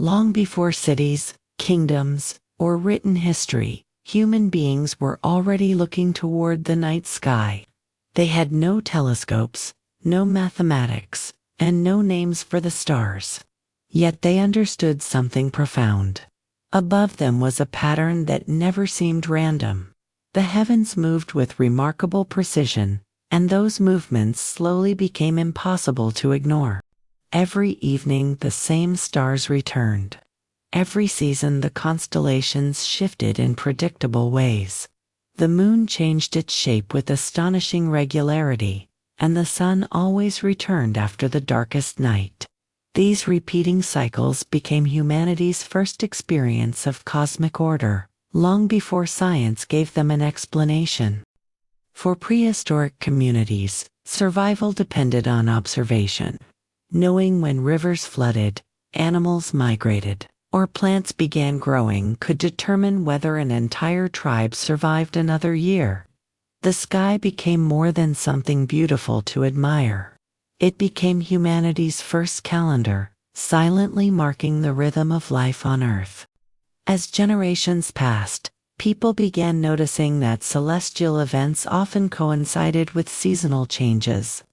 Long before cities, kingdoms, or written history, human beings were already looking toward the night sky. They had no telescopes, no mathematics, and no names for the stars. Yet they understood something profound. Above them was a pattern that never seemed random. The heavens moved with remarkable precision, and those movements slowly became impossible to ignore. Every evening the same stars returned. Every season the constellations shifted in predictable ways. The moon changed its shape with astonishing regularity, and the sun always returned after the darkest night. These repeating cycles became humanity's first experience of cosmic order, long before science gave them an explanation. For prehistoric communities, survival depended on observation. Knowing when rivers flooded, animals migrated, or plants began growing could determine whether an entire tribe survived another year. The sky became more than something beautiful to admire. It became humanity's first calendar, silently marking the rhythm of life on Earth. As generations passed, people began noticing that celestial events often coincided with seasonal changes.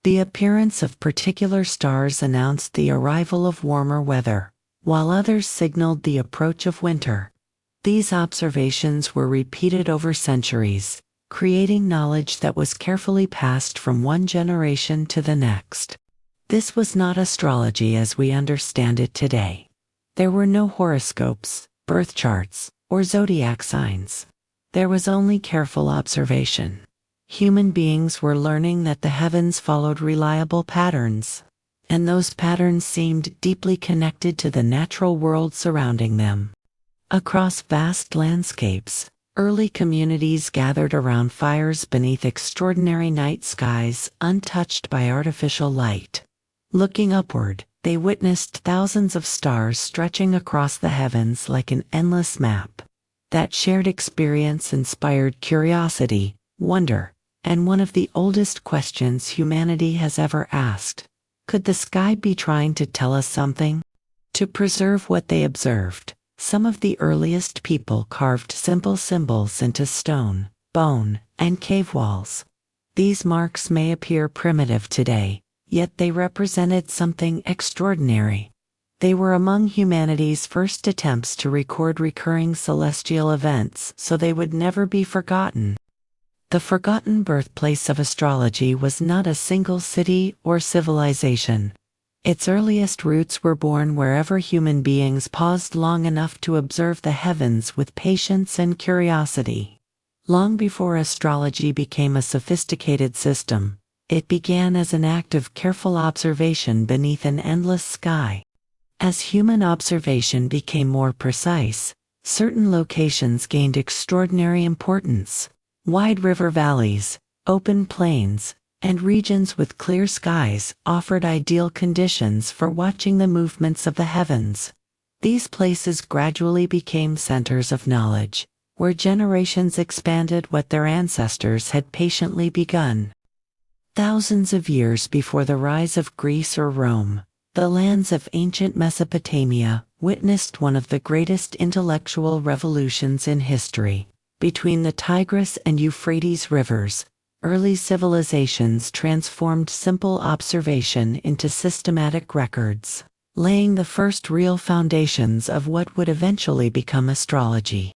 The appearance of particular stars announced the arrival of warmer weather, while others signaled the approach of winter. These observations were repeated over centuries, creating knowledge that was carefully passed from one generation to the next. This was not astrology as we understand it today. There were no horoscopes, birth charts, or zodiac signs. There was only careful observation. Human beings were learning that the heavens followed reliable patterns, and those patterns seemed deeply connected to the natural world surrounding them. Across vast landscapes, early communities gathered around fires beneath extraordinary night skies untouched by artificial light. Looking upward, they witnessed thousands of stars stretching across the heavens like an endless map. That shared experience inspired curiosity, wonder, and one of the oldest questions humanity has ever asked. Could the sky be trying to tell us something? To preserve what they observed, some of the earliest people carved simple symbols into stone, bone, and cave walls. These marks may appear primitive today, yet they represented something extraordinary. They were among humanity's first attempts to record recurring celestial events so they would never be forgotten. The forgotten birthplace of astrology was not a single city or civilization. Its earliest roots were born wherever human beings paused long enough to observe the heavens with patience and curiosity. Long before astrology became a sophisticated system, it began as an act of careful observation beneath an endless sky. As human observation became more precise, certain locations gained extraordinary importance. Wide river valleys, open plains, and regions with clear skies offered ideal conditions for watching the movements of the heavens. These places gradually became centers of knowledge, where generations expanded what their ancestors had patiently begun. Thousands of years before the rise of Greece or Rome, the lands of ancient Mesopotamia witnessed one of the greatest intellectual revolutions in history. Between the Tigris and Euphrates rivers, early civilizations transformed simple observation into systematic records, laying the first real foundations of what would eventually become astrology.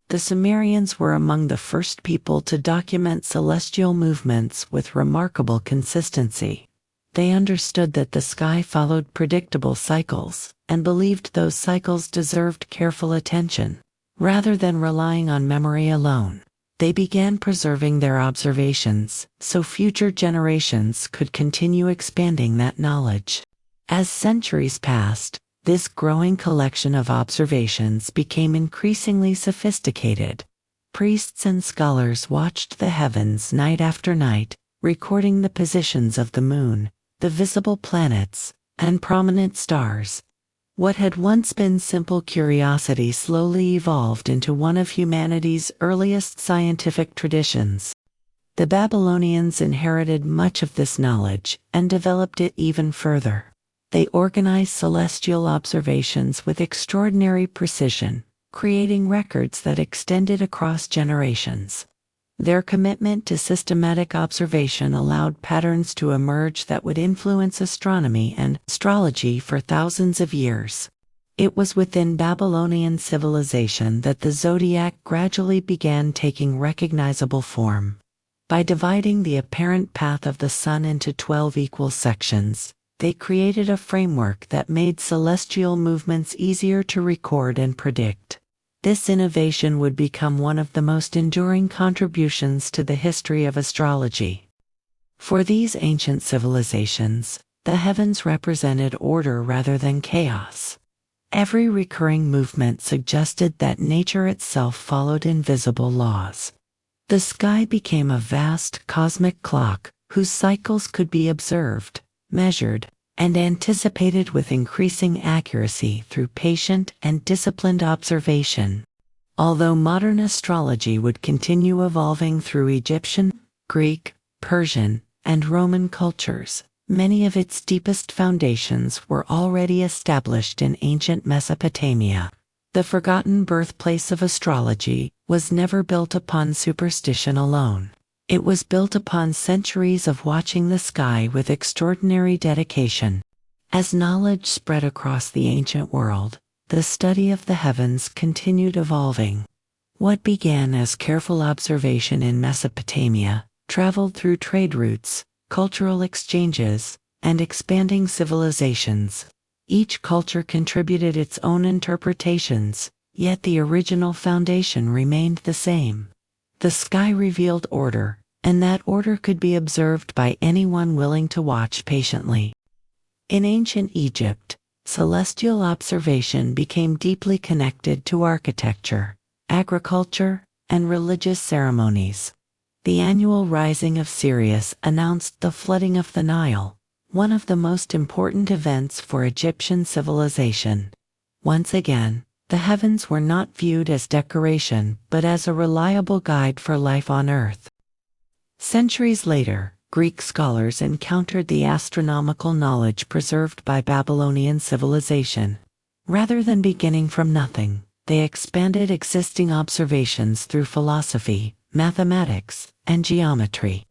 The Sumerians were among the first people to document celestial movements with remarkable consistency. They understood that the sky followed predictable cycles, and believed those cycles deserved careful attention. Rather than relying on memory alone, they began preserving their observations so future generations could continue expanding that knowledge. As centuries passed, this growing collection of observations became increasingly sophisticated. Priests and scholars watched the heavens night after night, recording the positions of the moon, the visible planets, and prominent stars. What had once been simple curiosity slowly evolved into one of humanity's earliest scientific traditions. The Babylonians inherited much of this knowledge and developed it even further. They organized celestial observations with extraordinary precision, creating records that extended across generations. Their commitment to systematic observation allowed patterns to emerge that would influence astronomy and astrology for thousands of years. It was within Babylonian civilization that the zodiac gradually began taking recognizable form. By dividing the apparent path of the sun into 12 equal sections, they created a framework that made celestial movements easier to record and predict. This innovation would become one of the most enduring contributions to the history of astrology. For these ancient civilizations, the heavens represented order rather than chaos. Every recurring movement suggested that nature itself followed invisible laws. The sky became a vast cosmic clock whose cycles could be observed, measured, and anticipated with increasing accuracy through patient and disciplined observation. Although modern astrology would continue evolving through Egyptian, Greek, Persian, and Roman cultures, many of its deepest foundations were already established in ancient Mesopotamia. The forgotten birthplace of astrology was never built upon superstition alone. It was built upon centuries of watching the sky with extraordinary dedication. As knowledge spread across the ancient world, the study of the heavens continued evolving. What began as careful observation in Mesopotamia traveled through trade routes, cultural exchanges, and expanding civilizations. Each culture contributed its own interpretations, yet the original foundation remained the same. The sky revealed order, and that order could be observed by anyone willing to watch patiently. In ancient Egypt, celestial observation became deeply connected to architecture, agriculture, and religious ceremonies. The annual rising of Sirius announced the flooding of the Nile, one of the most important events for Egyptian civilization. Once again, the heavens were not viewed as decoration but as a reliable guide for life on Earth. Centuries later, Greek scholars encountered the astronomical knowledge preserved by Babylonian civilization. Rather than beginning from nothing, they expanded existing observations through philosophy, mathematics, and geometry.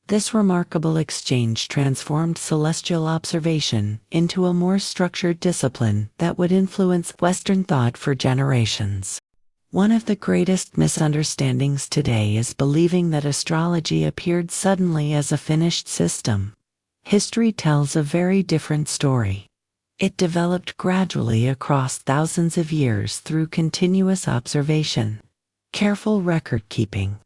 This remarkable exchange transformed celestial observation into a more structured discipline that would influence Western thought for generations. One of the greatest misunderstandings today is believing that astrology appeared suddenly as a finished system. History tells a very different story. It developed gradually across thousands of years through continuous observation, careful record-keeping,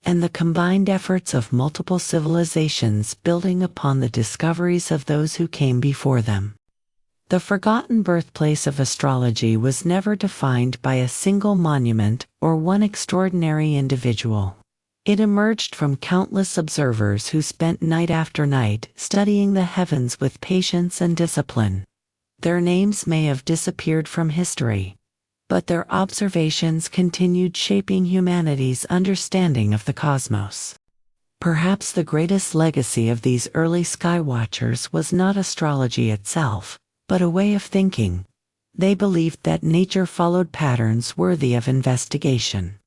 and the combined efforts of multiple civilizations building upon the discoveries of those who came before them. The forgotten birthplace of astrology was never defined by a single monument or one extraordinary individual. It emerged from countless observers who spent night after night studying the heavens with patience and discipline. Their names may have disappeared from history, but their observations continued shaping humanity's understanding of the cosmos. Perhaps the greatest legacy of these early sky watchers was not astrology itself, but a way of thinking. They believed that nature followed patterns worthy of investigation.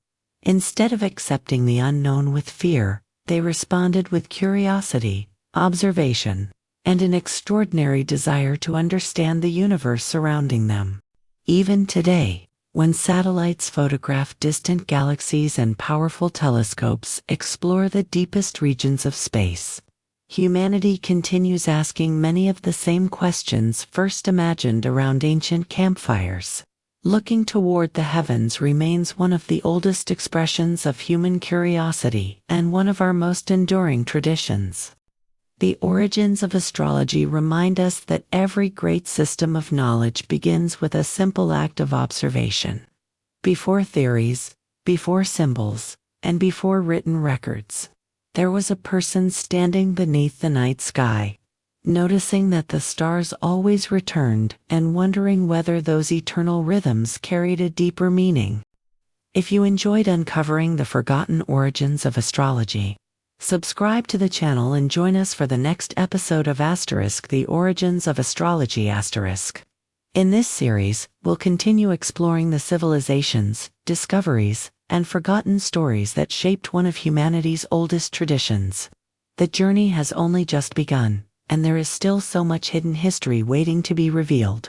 Instead of accepting the unknown with fear, they responded with curiosity, observation, and an extraordinary desire to understand the universe surrounding them. Even today, when satellites photograph distant galaxies and powerful telescopes explore the deepest regions of space, humanity continues asking many of the same questions first imagined around ancient campfires. Looking toward the heavens remains one of the oldest expressions of human curiosity and one of our most enduring traditions. The origins of astrology remind us that every great system of knowledge begins with a simple act of observation. Before theories, before symbols, and before written records, there was a person standing beneath the night sky, noticing that the stars always returned and wondering whether those eternal rhythms carried a deeper meaning. If you enjoyed uncovering the forgotten origins of astrology, Subscribe to the channel and join us for the next episode of the Origins of Astrology *. In this series, we'll continue exploring the civilizations, discoveries, and forgotten stories that shaped one of humanity's oldest traditions. The journey has only just begun, and there is still so much hidden history waiting to be revealed.